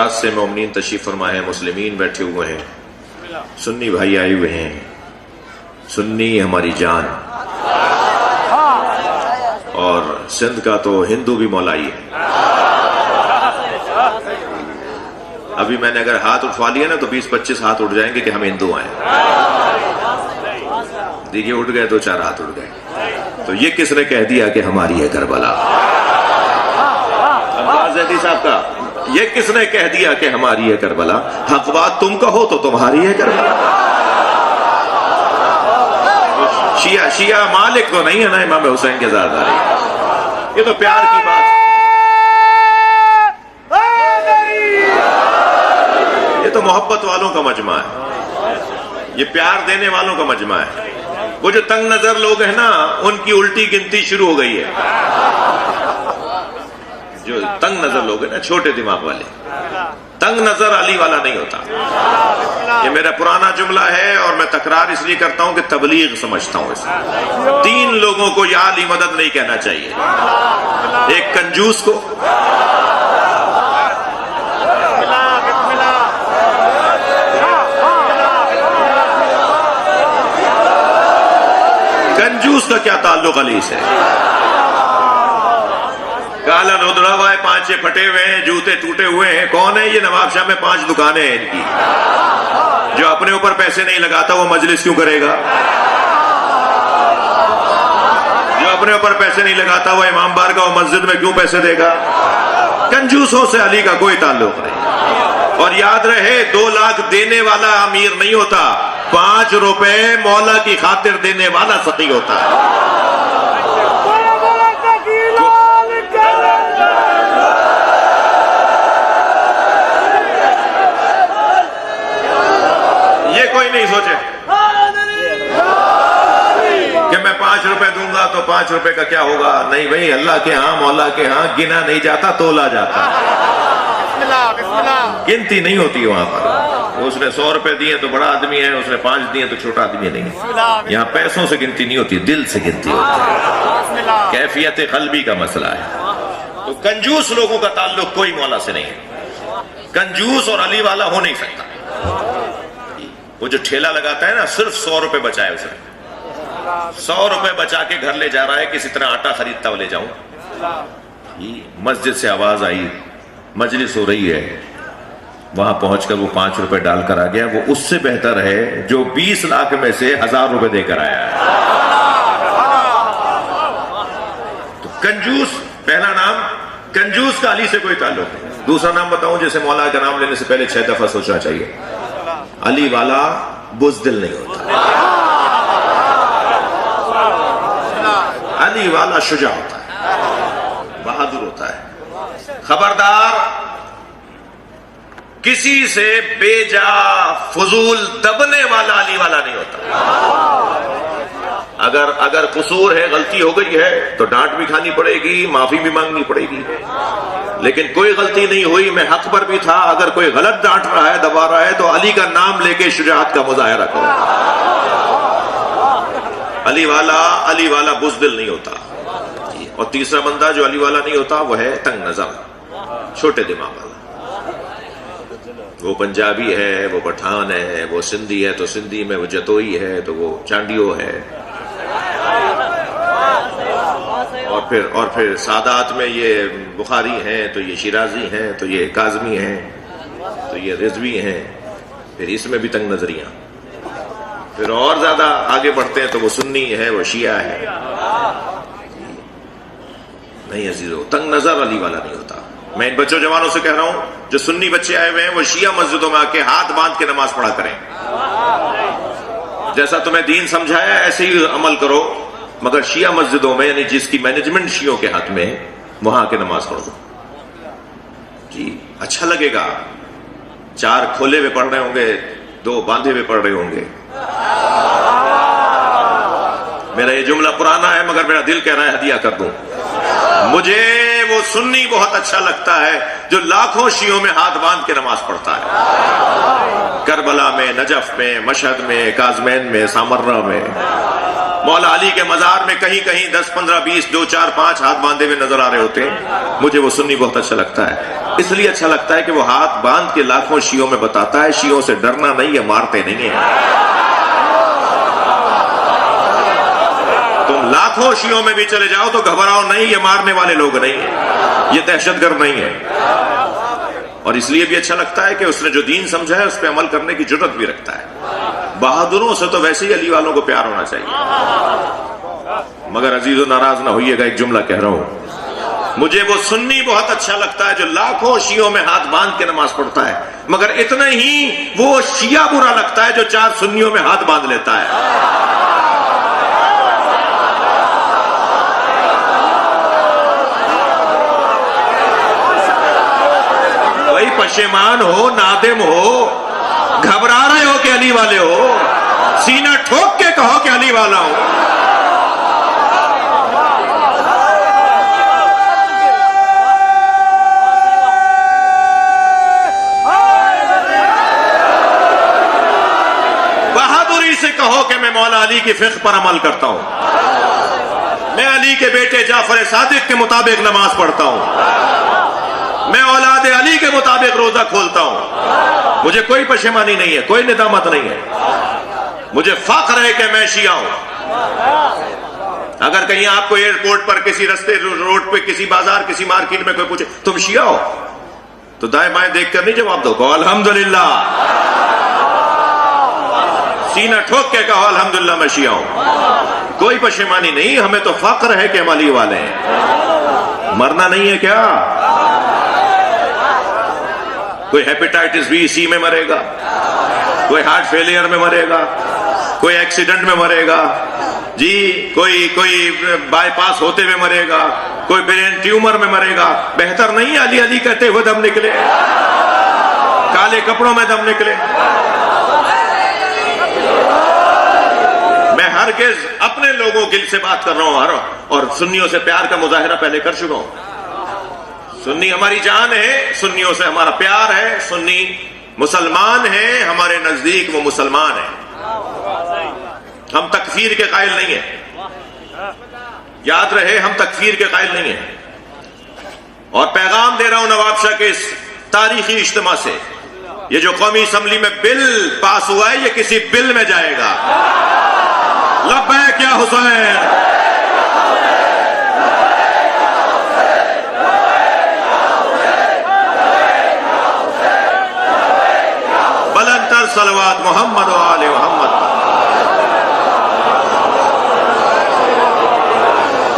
رات سے مومنین تشریف فرما ہے، مسلمین بیٹھے ہوئے ہیں، سنی بھائی آئے ہوئے ہیں، سنی ہماری جان، اور سندھ کا تو ہندو بھی مولائی ہے۔ ابھی میں نے اگر ہاتھ اٹھوا لیا نا تو 20-25 ہاتھ اٹھ جائیں گے کہ ہم ہندو ہیں۔ دیکھیے اٹھ گئے، 2-4 ہاتھ اٹھ گئے۔ تو یہ کس نے کہہ دیا کہ ہماری ہے کربلا؟ زیدی صاحب کا یہ کس نے کہہ دیا کہ ہماری ہے کربلا؟ حق بات تم کہو تو تمہاری ہے کربلا۔ شیعہ مالک تو نہیں ہے نا امام حسین کے زاداری، یہ تو پیار کی بات، یہ تو محبت والوں کا مجمع ہے، یہ پیار دینے والوں کا مجمع ہے۔ وہ جو تنگ نظر لوگ ہیں نا، ان کی الٹی گنتی شروع ہو گئی ہے۔ جو تنگ نظر لوگ ہیں نا، چھوٹے دماغ والے، تنگ نظر علی والا نہیں ہوتا۔ یہ میرا پرانا جملہ ہے اور میں تکرار اس لیے کرتا ہوں کہ تبلیغ سمجھتا ہوں اسے۔ 3 لوگوں کو یا علی مدد نہیں کہنا چاہیے، ایک کنجوس کو، کنجوس کا کیا تعلق علی سے؟ کالا رودڑا ہوا ہے، 5-6 پھٹے ہوئے ہیں، جوتے ٹوٹے ہوئے ہیں۔ کون ہے یہ؟ نواب شاہ میں 5 دکانیں ہیں ان کی۔ جو اپنے اوپر پیسے نہیں لگاتا وہ مجلس کیوں کرے گا؟ جو اپنے اوپر پیسے نہیں لگاتا وہ امام بار کا وہ مسجد میں کیوں پیسے دے گا؟ کنجوسوں سے علی کا کوئی تعلق نہیں۔ اور یاد رہے، 2 لاکھ دینے والا امیر نہیں ہوتا، 5 روپے مولا کی خاطر دینے والا سخی ہوتا ہے۔ یہ کوئی نہیں سوچے کہ میں 5 روپے دوں گا تو 5 روپے کا کیا ہوگا۔ نہیں بھائی، اللہ کے ہاں مولا کے ہاں گنا نہیں جاتا، تولا جاتا، گنتی نہیں ہوتی وہاں پر۔ اس نے 100 روپے دیے تو بڑا آدمی ہے، اس نے 5 دیے تو چھوٹا آدمی نہیں ہے۔ یہاں پیسوں سے گنتی نہیں ہوتی، دل سے گنتی ہوتی ہے، کیفیت قلبی کا مسئلہ ہے۔ تو کنجوس لوگوں کا تعلق کوئی مولا سے نہیں ہے، کنجوس اور علی والا ہو نہیں سکتا۔ وہ جو ٹھیلا لگاتا ہے نا، صرف 100 روپے بچائے، اس نے 100 روپے بچا کے گھر لے جا رہا ہے، کسی طرح آٹا خریدتا ہوا لے جاؤں۔ مسجد سے آواز آئی، مجلس ہو رہی ہے، وہاں پہنچ کر وہ 5 روپے ڈال کر آ گیا، وہ اس سے بہتر ہے جو 20 لاکھ میں سے 1000 روپے دے کر آیا ہے۔ تو کنجوس، پہلا نام کنجوس کا علی سے کوئی تعلق نہیں۔ دوسرا نام بتاؤں جیسے مولا کا نام لینے سے پہلے 6 دفعہ سوچنا چاہیے۔ علی والا بزدل نہیں ہوتا، علی والا شجاع ہوتا ہے، بہادر ہوتا ہے۔ خبردار، کسی سے بے جا فضول دبنے والا علی والا نہیں ہوتا۔ اگر قصور ہے، غلطی ہو گئی ہے تو ڈانٹ بھی کھانی پڑے گی، معافی بھی مانگنی پڑے گی، لیکن کوئی غلطی نہیں ہوئی، میں حق پر بھی تھا، اگر کوئی غلط ڈانٹ رہا ہے، دبا رہا ہے، تو علی کا نام لے کے شجاعت کا مظاہرہ کرو۔ علی والا بزدل نہیں ہوتا۔ اور تیسرا بندہ جو علی والا نہیں ہوتا وہ ہے تنگ نظر، چھوٹے دماغ والا۔ وہ پنجابی ہے، وہ پٹھان ہے، وہ سندھی ہے تو سندھی میں وہ جتوئی ہے تو وہ چانڈیو ہے، اور پھر سادات میں یہ بخاری ہیں تو یہ شیرازی ہیں تو یہ کاظمی ہیں تو یہ رضوی ہیں، پھر اس میں بھی تنگ نظریاں، پھر اور زیادہ آگے بڑھتے ہیں تو وہ سنی ہے، وہ شیعہ ہے۔ نہیں عزیزو، تنگ نظر علی والا نہیں ہوتا۔ میں ان بچوں جوانوں سے کہہ رہا ہوں جو سنی بچے آئے ہوئے ہیں، وہ شیعہ مسجدوں میں آ کے ہاتھ باندھ کے نماز پڑھا کریں، جیسا تمہیں دین سمجھایا ایسے ہی عمل کرو، مگر شیعہ مسجدوں میں، یعنی جس کی مینجمنٹ شیعوں کے ہاتھ میں، وہاں کے نماز پڑھو جی، اچھا لگے گا۔ 4 کھولے ہوئے پڑھ رہے ہوں گے، 2 باندھے ہوئے پڑھ رہے ہوں گے۔ میرا یہ جملہ پرانا ہے مگر میرا دل کہہ رہا ہے ہدیہ کر دوں۔ مجھے وہ سنی بہت اچھا لگتا ہے جو لاکھوں شیعوں میں ہاتھ باندھ کے نماز پڑھتا ہے، کربلا میں، نجف میں، مشہد میں، کاظمین میں، سامرہ میں، مولا علی کے مزار میں کہیں کہیں 10 15 20 2 4 5 ہاتھ باندھے ہوئے نظر آ رہے ہوتے ہیں۔ مجھے وہ سنی بہت اچھا لگتا ہے۔ اس لیے اچھا لگتا ہے کہ وہ ہاتھ باندھ کے لاکھوں شیعوں میں بتاتا ہے شیعوں سے ڈرنا نہیں ہے، مارتے نہیں ہیں۔ تم لاکھوں شیعوں میں بھی چلے جاؤ تو گھبراؤ نہیں، یہ مارنے والے لوگ نہیں ہیں، یہ دہشت گرد نہیں ہے۔ اور اس لیے بھی اچھا لگتا ہے کہ اس نے جو دین سمجھا ہے اس پہ عمل کرنے کی جرت بھی رکھتا ہے۔ بہادروں سے تو ویسے ہی علی والوں کو پیار ہونا چاہیے۔ مگر عزیز و ناراض نہ ہوئیے گا، ایک جملہ کہہ رہا ہوں، مجھے وہ سنی بہت اچھا لگتا ہے جو لاکھوں شیعوں میں ہاتھ باندھ کے نماز پڑھتا ہے، مگر اتنا ہی وہ شیعہ برا لگتا ہے جو 4 سنیوں میں ہاتھ باندھ لیتا ہے۔ بھائی پشیمان ہو، نادم ہو، گھبرا رہے ہو کہ علی والے ہو، سینہ ٹھوک کے کہو کہ علی والا ہو۔ سے کہو کہ میں مولا علی کی فقہ پر عمل کرتا ہوں، میں علی کے بیٹے جعفر صادق کے مطابق نماز پڑھتا ہوں، میں اولاد علی کے مطابق روزہ کھولتا ہوں، مجھے کوئی پشیمانی نہیں ہے، کوئی ندامت نہیں ہے، مجھے فخر ہے کہ میں شیعہ ہوں۔ اگر کہیں آپ کو ایئرپورٹ پر کسی رستے روڈ پہ کسی بازار کسی مارکیٹ میں کوئی پوچھے تم شیعہ ہو تو دائیں بائیں دیکھ کر نہیں جواب دو، کہو الحمدللہ، سینہ ٹھوک کے کہو الحمدللہ میں شیعہ ہوں، کوئی پشیمانی نہیں، ہمیں تو فخر ہے کہ ہم علی والے ہیں۔ مرنا نہیں ہے کیا؟ کوئی ہیپیٹائٹس بی سی میں مرے گا، کوئی ہارٹ فیلئر میں مرے گا، کوئی ایکسیڈنٹ میں مرے گا، جی کوئی بائی پاس ہوتے ہوئے مرے گا، کوئی برین ٹیومر میں مرے گا۔ بہتر نہیں علی علی کہتے ہوئے دم نکلے، کالے کپڑوں میں دم نکلے؟ میں ہرگز اپنے لوگوں کے سے بات کر رہا ہوں اور سنیوں سے پیار کا مظاہرہ پہلے کر چکا ہوں۔ سنی ہماری جان ہے، سنیوں سے ہمارا پیار ہے، سنی مسلمان ہیں، ہمارے نزدیک وہ مسلمان ہیں، ہم تکفیر کے قائل نہیں ہیں، یاد رہے ہم تکفیر کے قائل نہیں ہیں۔ اور پیغام دے رہا ہوں نواب شاہ کے اس تاریخی اجتماع سے، یہ جو قومی اسمبلی میں بل پاس ہوا ہے یہ کسی بل میں جائے گا۔ لبیک یا حسین، بلند تر صلوات محمد و آل محمد۔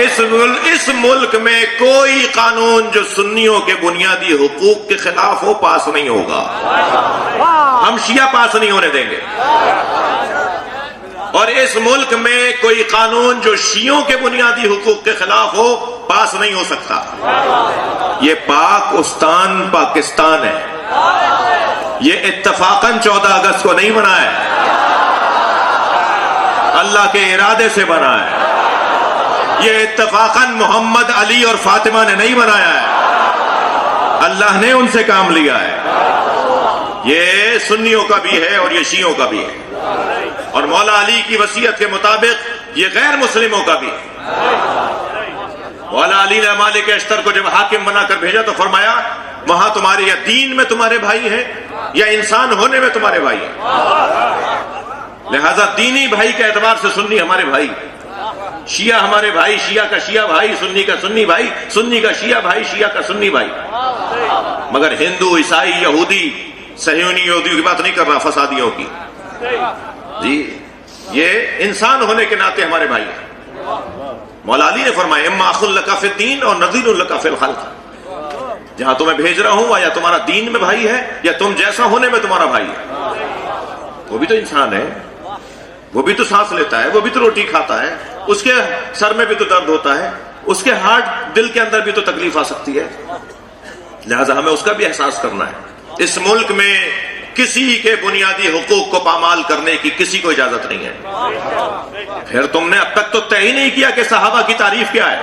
اس ملک میں کوئی قانون جو سنیوں کے بنیادی حقوق کے خلاف ہو پاس نہیں ہوگا، ہم شیعہ پاس نہیں ہونے دیں گے۔ اور اس ملک میں کوئی قانون جو شیعوں کے بنیادی حقوق کے خلاف ہو پاس نہیں ہو سکتا۔ یہ پاکستان پاکستان ہے، یہ اتفاقاً 14 اگست کو نہیں بنا ہے، اللہ کے ارادے سے بنا ہے، یہ اتفاقاً محمد علی اور فاطمہ نے نہیں بنایا ہے، اللہ نے ان سے کام لیا ہے۔ یہ سنیوں کا بھی ہے اور یہ شیعوں کا بھی ہے، اور مولا علی کی وصیت کے مطابق یہ غیر مسلموں کا بھی ہے۔ مولا علی نے مالک اشتر کو جب حاکم بنا کر بھیجا تو فرمایا وہاں تمہارے یا دین میں تمہارے بھائی ہیں یا انسان ہونے میں تمہارے بھائی ہیں، لہذا دینی بھائی کے اعتبار سے سنی ہمارے بھائی، شیعہ ہمارے بھائی، شیعہ کا شیعہ بھائی، سنی کا سنی بھائی، سنی کا شیعہ بھائی، شیعہ کا سنی بھائی۔ مگر ہندو، عیسائی، یہودی، صہیونی یہودیوں کی بات نہیں کر رہا، فسادیوں کی، جی یہ انسان ہونے کے ناطے ہمارے بھائی ہیں۔ مولا علی نے فرمایا اما اخ لک فی الدین اور نذیر لک فی الخلق، جہاں تمہیں بھیج رہا ہوں یا تمہارا دین میں بھائی ہے یا تم جیسا ہونے میں تمہارا بھائی ہے۔ وہ بھی تو انسان ہے، وہ بھی تو سانس لیتا ہے، وہ بھی تو روٹی کھاتا ہے، اس کے سر میں بھی تو درد ہوتا ہے، اس کے ہارٹ دل کے اندر بھی تو تکلیف آ سکتی ہے، لہذا ہمیں اس کا بھی احساس کرنا ہے۔ اس ملک میں کسی کے بنیادی حقوق کو پامال کرنے کی کسی کو اجازت نہیں ہے۔ پھر تم نے اب تک تو طے ہی نہیں کیا کہ صحابہ کی تعریف کیا ہے۔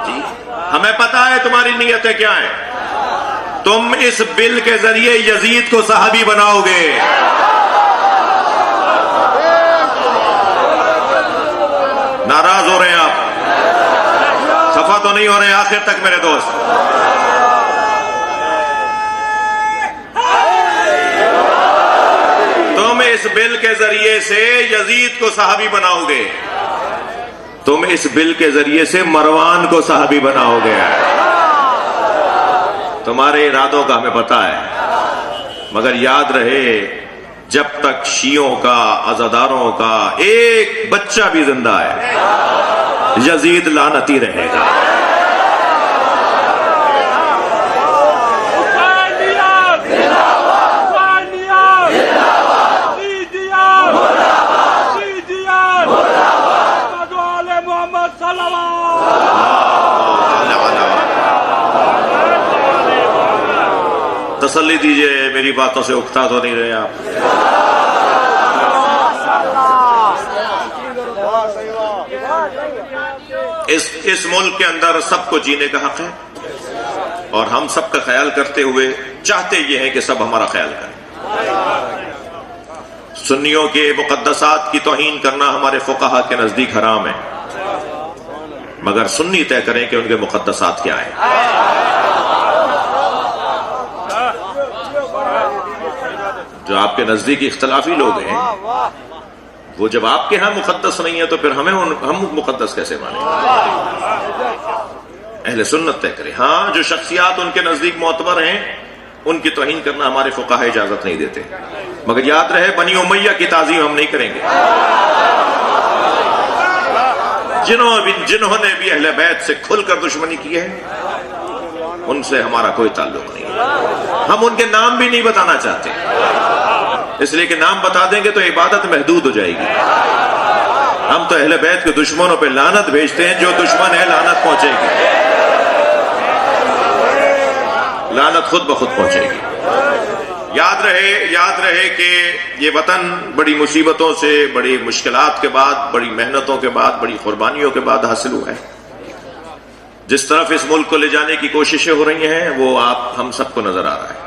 جی ہمیں پتا ہے تمہاری نیتیں کیا ہیں، تم اس بل کے ذریعے یزید کو صحابی بناؤ گے۔ ناراض ہو رہے ہیں آپ؟ صفحہ تو نہیں ہو رہے ہیں آخر تک میرے دوست؟ تم اس بل کے ذریعے سے یزید کو صحابی بناؤ گے، تم اس بل کے ذریعے سے مروان کو صحابی بناؤ گے. تمہارے ارادوں کا ہمیں پتہ ہے، مگر یاد رہے جب تک شیعوں کا، عزاداروں کا ایک بچہ بھی زندہ ہے یزید لعنتی رہے گا. تسلی دیجئے، میری باتوں سے اکتا تو نہیں رہے آپ. اس ملک کے اندر سب کو جینے کا حق ہے، اور ہم سب کا خیال کرتے ہوئے چاہتے یہ ہے کہ سب ہمارا خیال کریں. سنیوں کے مقدسات کی توہین کرنا ہمارے فقہا کے نزدیک حرام ہے، مگر سنی طے کریں کہ ان کے مقدسات کیا ہیں. جو آپ کے نزدیک اختلافی لوگ ہیں، وہ جب آپ کے ہاں مقدس نہیں ہے تو پھر ہم مقدس کیسے مانیں؟ اہل سنت طے کریں. ہاں جو شخصیات ان کے نزدیک معتبر ہیں ان کی توہین کرنا ہمارے فقہاء اجازت نہیں دیتے، مگر یاد رہے بنی امیہ کی تعظیم ہم نہیں کریں گے. جنہوں نے بھی اہل بیت سے کھل کر دشمنی کی ہے ان سے ہمارا کوئی تعلق نہیں ہے. ہم ان کے نام بھی نہیں بتانا چاہتے، اس لیے کہ نام بتا دیں گے تو عبادت محدود ہو جائے گی. ہم تو اہل بیت کے دشمنوں پہ لعنت بھیجتے ہیں، جو دشمن ہے لعنت پہنچے گی، لعنت خود بخود پہنچے گی. یاد رہے کہ یہ وطن بڑی مصیبتوں سے، بڑی مشکلات کے بعد، بڑی محنتوں کے بعد، بڑی قربانیوں کے بعد حاصل ہوا ہے. جس طرف اس ملک کو لے جانے کی کوششیں ہو رہی ہیں وہ ہم سب کو نظر آ رہا ہے.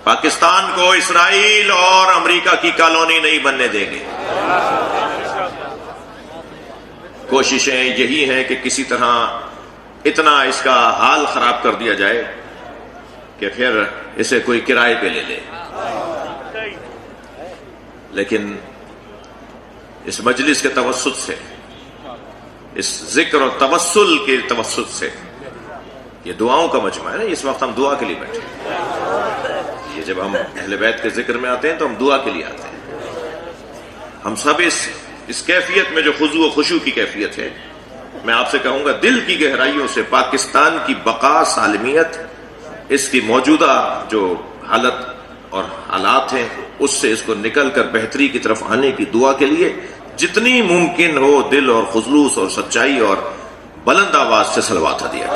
پاکستان کو اسرائیل اور امریکہ کی کالونی نہیں بننے دیں گے. کوششیں یہی ہیں کہ کسی طرح اتنا اس کا حال خراب کر دیا جائے کہ پھر اسے کوئی کرائے پہ لے لے. لیکن اس مجلس کے توسط سے، اس ذکر اور توسل کے توسط سے، یہ دعاؤں کا مجمع ہے نا، اس وقت ہم دعا کے لیے بیٹھے ہیں. یہ جب ہم اہل بیت کے ذکر میں آتے ہیں تو ہم دعا کے لیے آتے ہیں. ہم سب اس کیفیت میں جو خضوع و خشوع کی کیفیت ہے، میں آپ سے کہوں گا دل کی گہرائیوں سے پاکستان کی بقا، سالمیت، اس کی موجودہ جو حالت اور حالات ہیں اس سے اس کو نکل کر بہتری کی طرف آنے کی دعا کے لیے جتنی ممکن ہو دل اور خلوص اور سچائی اور بلند آواز سے صلوات دیا.